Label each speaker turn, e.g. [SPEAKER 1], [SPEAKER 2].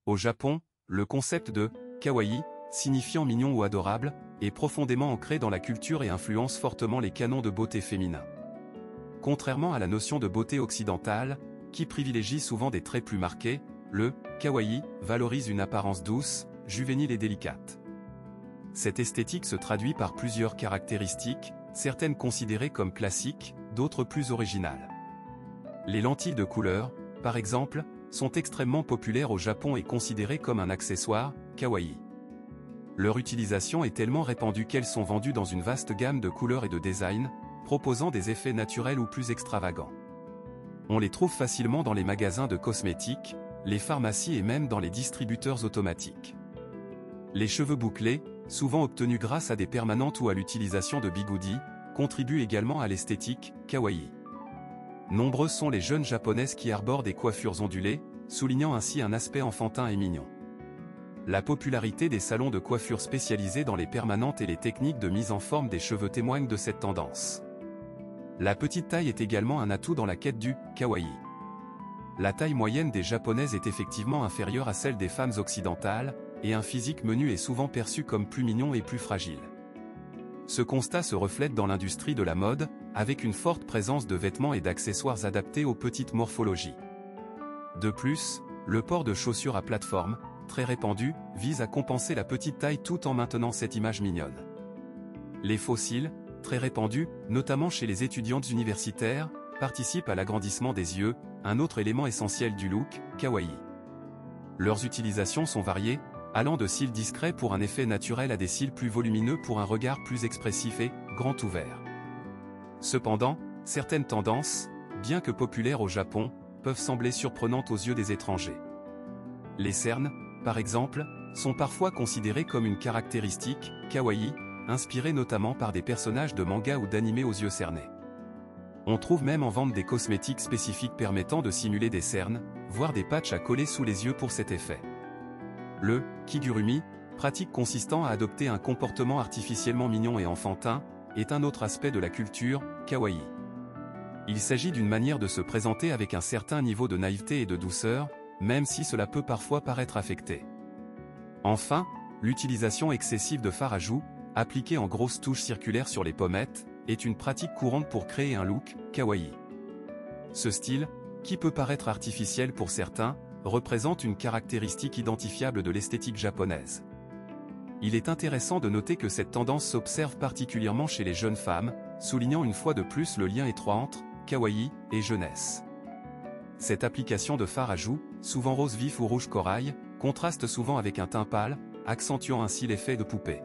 [SPEAKER 1] Au Japon, le concept de « kawaii », signifiant mignon ou adorable, est profondément ancré dans la culture et influence fortement les canons de beauté féminins. Contrairement à la notion de beauté occidentale, qui privilégie souvent des traits plus marqués, le « kawaii » valorise une apparence douce, juvénile et délicate. Cette esthétique se traduit par plusieurs caractéristiques, certaines considérées comme classiques, d'autres plus originales. Les lentilles de couleur, par exemple, sont extrêmement populaires au Japon et considérées comme un accessoire, kawaii. Leur utilisation est tellement répandue qu'elles sont vendues dans une vaste gamme de couleurs et de designs, proposant des effets naturels ou plus extravagants. On les trouve facilement dans les magasins de cosmétiques, les pharmacies et même dans les distributeurs automatiques. Les cheveux bouclés, souvent obtenus grâce à des permanentes ou à l'utilisation de bigoudis, contribuent également à l'esthétique kawaii. Nombreuses sont les jeunes japonaises qui arborent des coiffures ondulées, soulignant ainsi un aspect enfantin et mignon. La popularité des salons de coiffure spécialisés dans les permanentes et les techniques de mise en forme des cheveux témoignent de cette tendance. La petite taille est également un atout dans la quête du kawaii. La taille moyenne des japonaises est effectivement inférieure à celle des femmes occidentales, et un physique menu est souvent perçu comme plus mignon et plus fragile. Ce constat se reflète dans l'industrie de la mode, avec une forte présence de vêtements et d'accessoires adaptés aux petites morphologies. De plus, le port de chaussures à plateforme, très répandu, vise à compenser la petite taille tout en maintenant cette image mignonne. Les faux cils, très répandus, notamment chez les étudiantes universitaires, participent à l'agrandissement des yeux, un autre élément essentiel du look, kawaii. Leurs utilisations sont variées, allant de cils discrets pour un effet naturel à des cils plus volumineux pour un regard plus expressif et grand ouvert. Cependant, certaines tendances, bien que populaires au Japon, peuvent sembler surprenantes aux yeux des étrangers. Les cernes, par exemple, sont parfois considérées comme une caractéristique kawaii, inspirée notamment par des personnages de manga ou d'anime aux yeux cernés. On trouve même en vente des cosmétiques spécifiques permettant de simuler des cernes, voire des patchs à coller sous les yeux pour cet effet. Le kigurumi, pratique consistant à adopter un comportement artificiellement mignon et enfantin, est un autre aspect de la culture kawaii. Il s'agit d'une manière de se présenter avec un certain niveau de naïveté et de douceur, même si cela peut parfois paraître affecté. Enfin, l'utilisation excessive de fard à joues, appliqué en grosses touches circulaires sur les pommettes, est une pratique courante pour créer un look kawaii. Ce style, qui peut paraître artificiel pour certains, représente une caractéristique identifiable de l'esthétique japonaise. Il est intéressant de noter que cette tendance s'observe particulièrement chez les jeunes femmes, soulignant une fois de plus le lien étroit entre kawaii et jeunesse. Cette application de fard à joues, souvent rose vif ou rouge corail, contraste souvent avec un teint pâle, accentuant ainsi l'effet de poupée.